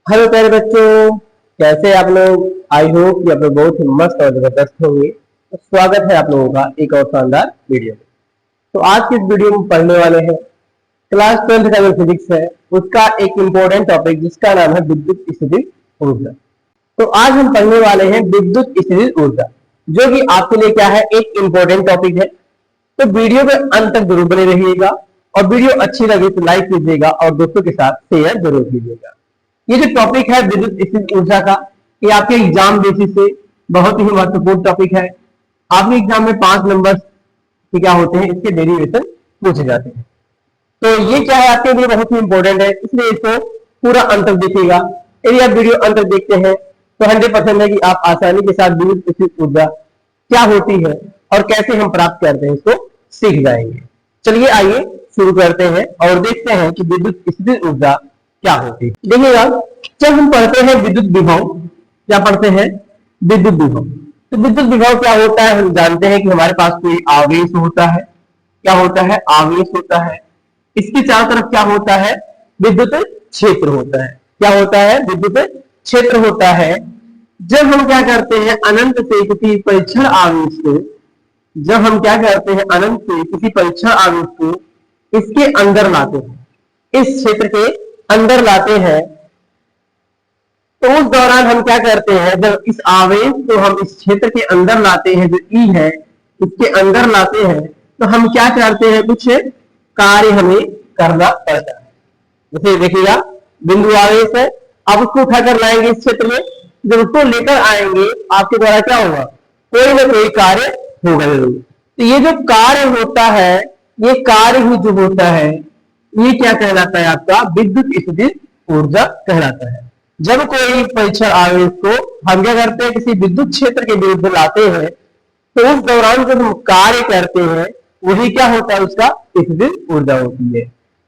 Hello प्यारे बच्चों, कैसे आप लोग। आई होप कि आप लोग बहुत ही मस्त और जबरदस्त होंगे। तो स्वागत है आप लोगों का एक और शानदार वीडियो में। तो आज की इस वीडियो में पढ़ने वाले हैं क्लास 12 का जो फिजिक्स है उसका एक इम्पोर्टेंट टॉपिक जिसका नाम है विद्युत स्थितिज ऊर्जा। तो आज हम पढ़ने वाले हैं विद्युत स्थितिज ऊर्जा, जो कि आपके लिए क्या है, एक इम्पोर्टेंट टॉपिक है। तो वीडियो में अंत तक जरूर बने रहिएगा और वीडियो अच्छी लगे तो लाइक कीजिएगा और दोस्तों के साथ शेयर जरूर कीजिएगा। ये जो टॉपिक है विद्युत स्थितिज ऊर्जा का, ये आपके एग्जाम बेसिस से बहुत ही महत्वपूर्ण टॉपिक है। आपके एग्जाम में 5 नंबर के क्या होते हैं, इसके डेरिवेशन पूछे जाते हैं। तो ये क्या है, आपके लिए बहुत ही इंपॉर्टेंट है, इसलिए इसको पूरा अंत तक देखिएगा। यदि आप वीडियो अंत तक देखते हैं तो 100% है कि आप आसानी के साथ विद्युत स्थितिज ऊर्जा क्या होती है और कैसे हम प्राप्त करते हैं इसको सीख जाएंगे। चलिए आइए शुरू करते हैं और देखते हैं कि विद्युत स्थितिज ऊर्जा क्या होती है। देखिएगा, जब हम पढ़ते हैं विद्युत विभव, क्या पढ़ते हैं, विद्युत विभव। तो विद्युत विभव क्या होता है, हम जानते हैं कि हमारे पास कोई आवेश होता है। क्या होता है, आवेश होता है। इसके चारों तरफ क्या होता है, विद्युत क्षेत्र होता है। क्या होता है, विद्युत क्षेत्र होता है। जब हम क्या करते हैं, अनंत से किसी परीक्षण आवेश को, जब हम क्या करते हैं, अनंत से किसी परीक्षण आवेश को इसके अंदर लाते हैं, इस क्षेत्र के अंदर लाते हैं, तो उस दौरान हम क्या करते हैं, जब इस आवेश को हम इस क्षेत्र के अंदर लाते हैं, जो ई है इसके अंदर लाते हैं, तो हम क्या करते हैं, कुछ कार्य हमें करना पड़ता है। जैसे देखिएगा, बिंदु आवेश है, आप उसको उठाकर लाएंगे इस क्षेत्र में, जब उसको लेकर आएंगे आपके द्वारा क्या होगा, कोई ना कोई कार्य होगा जरूर। तो ये जो कार्य होता है, ये कार्य ही जो होता है, ये क्या कहलाता है, आपका विद्युत स्थितिज ऊर्जा कहलाता है। जब कोई परीक्षण आवेश को हम क्या करते हैं, किसी विद्युत क्षेत्र के विरुद्ध लाते हैं, तो उस दौरान जब हम कार्य करते हैं वही क्या होता है, उसका स्थितिज ऊर्जा होती है।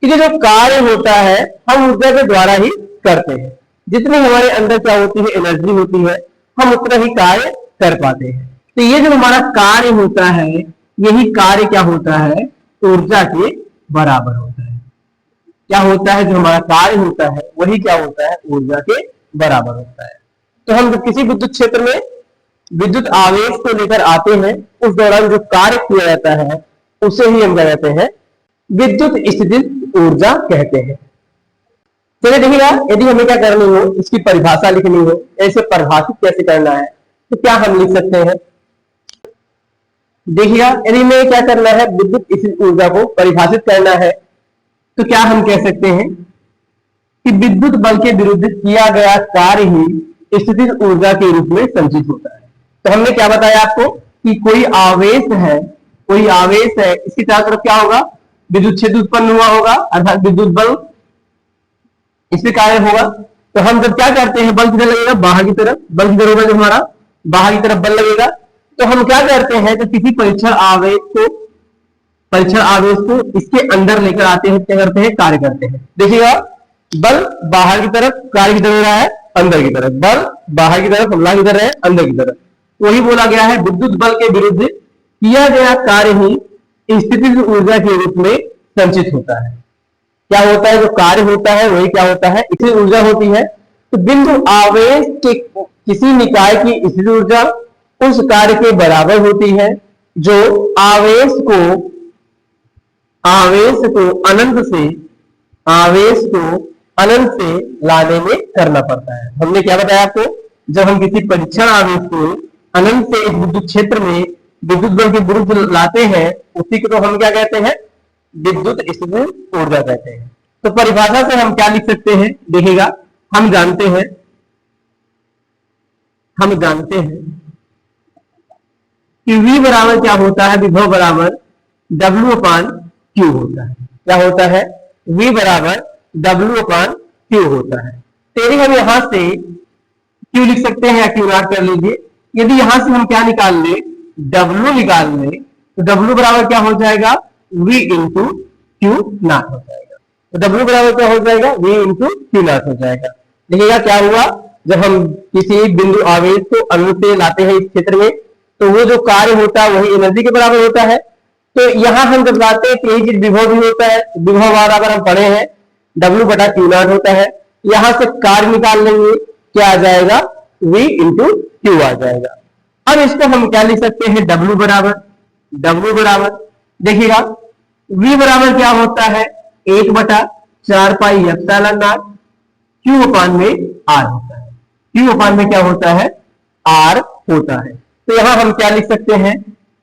क्योंकि जो कार्य होता है हम ऊर्जा के द्वारा ही करते हैं। जितनी हमारे अंदर क्या होती है, एनर्जी होती है, हम उतना ही कार्य कर पाते हैं। तो ये जो हमारा कार्य होता है, यही कार्य क्या होता है, ऊर्जा के बराबर होता है। क्या होता है, जो हमारा कार्य होता है वही क्या होता है, ऊर्जा के बराबर होता है। तो हम किसी विद्युत क्षेत्र में विद्युत आवेश को लेकर आते हैं, उस दौरान जो कार्य किया जाता है उसे ही हम क्या कहते हैं, विद्युत स्थितिज ऊर्जा कहते हैं। चलिए देखिएगा, यदि हमें क्या करनी हो, इसकी परिभाषा लिखनी हो, ऐसे परिभाषित कैसे करना है, तो क्या हम लिख सकते हैं। देखिएगा, यदि हमें क्या करना है, विद्युत स्थितिज ऊर्जा को परिभाषित करना है, तो क्या हम कह सकते हैं कि विद्युत बल के विरुद्ध किया गया कार्य ही स्थितिज ऊर्जा के रूप में संचित होता है। तो हमने क्या बताया आपको कि कोई आवेश है, कोई आवेश है, इसके चारों तरफ क्या होगा, विद्युत क्षेत्र उत्पन्न हुआ होगा, अर्थात विद्युत बल इससे कार्य होगा। तो हम जब क्या करते हैं, बल किधर लगेगा, बाहर की तरफ। बल किधर होगा, जो हमारा बाहर की तरफ बल लगेगा। तो हम क्या करते हैं, जब किसी परीक्षण आवेश को इसके अंदर लेकर आते हैं, क्या करते हैं, कार्य करते हैं। देखिएगा, बल बाहर की तरफ, कार्य किधर हो रहा है, अंदर की तरफ। बल बाहर की तरफ, हमला किधर है, अंदर की तरफ। वही बोला गया है, विद्युत बल के विरुद्ध किया गया कार्य ही स्थितिज ऊर्जा के रूप में संचित होता है। क्या होता है, जो कार्य होता है वही क्या होता है, स्थितिज ऊर्जा होती है। तो बिंदु आवेश के किसी निकाय की स्थितिज ऊर्जा उस कार्य के बराबर होती है जो आवेश को अनंत से लाने में करना पड़ता है। हमने क्या बताया आपको, जब हम किसी परीक्षण आवेश को अनंत से एक विद्युत क्षेत्र में विद्युत बल के विरुद्ध लाते हैं, उसी को तो हम क्या कहते हैं, विद्युत स्थितिज ऊर्जा कहते हैं। तो परिभाषा से हम क्या लिख सकते हैं, देखिएगा, हम जानते हैं कि V बराबर क्या होता है, विभव बराबर W/Q होता है। क्या होता है, V बराबर W/Q होता है। तो हम यहां से Q लिख सकते हैं, या Q0 कर लीजिए। यदि यहां से हम क्या निकाल ले, W निकाल ले, तो W बराबर क्या हो जाएगा, V इंटू Q0 हो जाएगा। तो W बराबर क्या हो जाएगा, V इंटू Q0 हो जाएगा। देखिएगा क्या हुआ, जब हम किसी बिंदु आवेश को अणु से लाते हैं इस क्षेत्र में, तो वो जो कार्य होता है वही एनर्जी के बराबर होता है। तो यहां हम जब लाते हैं तो यही चीज विभव भी होता है। विभव बराबर हम पढ़े हैं W/Q0 होता है। यहां से कार्य निकाल लेंगे, क्या आ जाएगा, V इंटू क्यू आ जाएगा। अब इसको हम क्या लिख सकते हैं, W बराबर देखिएगा V बराबर क्या होता है, 1/4 पाई एप्सिलॉन नॉट Q अपान में R होता है। Q अपान में क्या होता है, R होता है। तो यहां हम क्या लिख सकते हैं,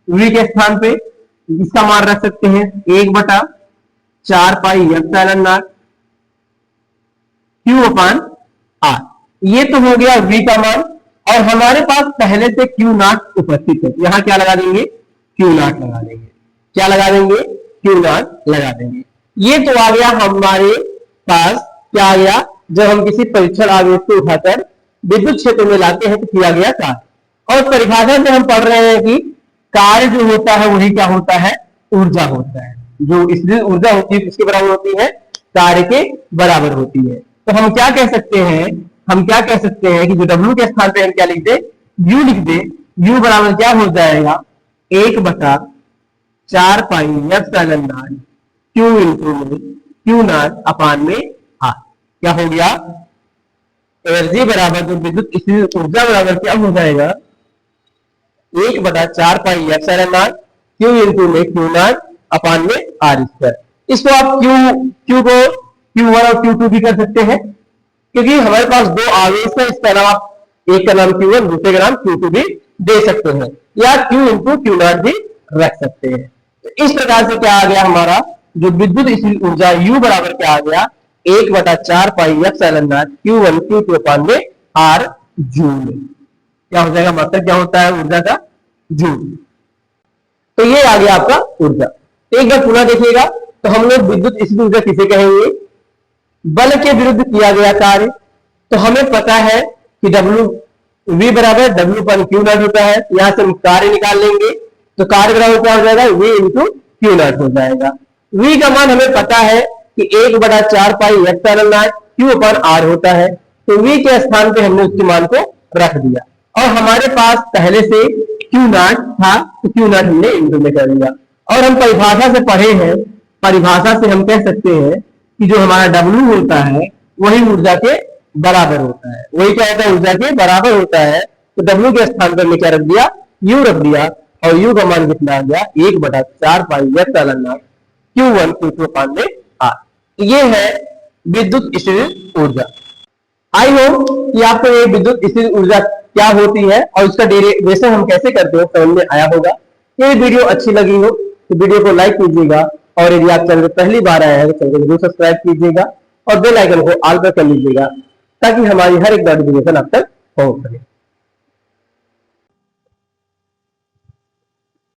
V के स्थान पे इसका मान रख सकते हैं 1/4 पाई एप्सिलॉन नॉट Q अपान R। ये तो हो गया V का मान, और हमारे पास पहले से Q नॉट उपस्थित है, यहां क्या लगा देंगे, Q नॉट लगा देंगे। क्या लगा देंगे, Q नॉट लगा देंगे। ये तो आ गया हमारे पास, क्या आ गया, जब हम किसी परीक्षण आवेश को उठाकर विद्युत क्षेत्र में लाते हैं तो किया गया कार्य। और परिभाषा से हम पढ़ रहे हैं कि कार्य जो होता है वही क्या होता है, ऊर्जा होता है। जो इसलिए ऊर्जा होती है किसके बराबर होती है, कार्य के बराबर होती है। तो हम क्या कह सकते हैं, कि जो W के स्थान पे हम क्या लिख दे, U लिख दे। U बराबर क्या हो जाएगा, 1/4 pi epsilon naught Q into Q naught upon में R। क्या हो गया, एनर्जी बराबर, जो विद्युत स्थिति ऊर्जा बराबर क्या हो जाएगा, 1/4 pi epsilon naught Q into में Q नॉट अपान में R स्क्वायर। इसको आप Q को Q1 और Q2 भी कर सकते हैं, क्योंकि हमारे पास दो आवेश है, इसका नाम आप एक का नाम Q1 दूसरे का नाम Q2 भी दे सकते हैं, या Q इंटू Q नॉट भी रख सकते हैं। तो इस प्रकार से क्या आ गया, हमारा जो विद्युत स्थिति ऊर्जा U बराबर क्या आ गया, 1/4 pi epsilon not Q1 Q2 अपान में R जूल। क्या हो जाएगा, मतलब क्या होता है ऊर्जा का, जूल। तो ये आ गया आपका ऊर्जा। एक बार पुनः देखिएगा, तो हम लोग विद्युत स्थिति ऊर्जा किसे कहेंगे, बल के विरुद्ध किया गया कार्य। तो हमें पता है कि V बराबर W पर Q नॉट होता है, यहां से हम कार्य निकाल लेंगे, तो कार्य बराबर क्या हो जाएगा, V इंटू क्यू नॉट हो जाएगा। V का मान हमें पता है कि 1/4 पाई एप्सिलॉन नॉट Q अपान R होता है, तो V के स्थान पे हमने उसके मान को रख दिया, और हमारे पास पहले से Q नॉट था, तो Q नॉट हमने इंटू में कर दिया। और हम परिभाषा से पढ़े हैं, परिभाषा से हम कह सकते हैं कि जो हमारा W होता है वही ऊर्जा के बराबर होता है। वही क्या होता है, ऊर्जा के बराबर होता है। तो W के स्थान पर हमने क्या रख दिया, U रख दिया, और U का मान कितना आ गया, 1/4 pi epsilon not Q1 Q2 अपान में R। ये है विद्युत स्थितिज ऊर्जा। आई होप कि आपको ये विद्युत स्थितिज ऊर्जा क्या होती है और इसका डेरिवेशन हम कैसे करते हैं समझ में आया होगा। ये वीडियो अच्छी लगी हो तो वीडियो को लाइक कीजिएगा, और यदि आप चैनल पहली बार आए हैं तो चैनल को जरूर सब्सक्राइब कीजिएगा और बेल आइकन को ऑल पर कर लीजिएगा, ताकि हमारी हर एक नोटिफिकेशन आप तक पहुंच सके।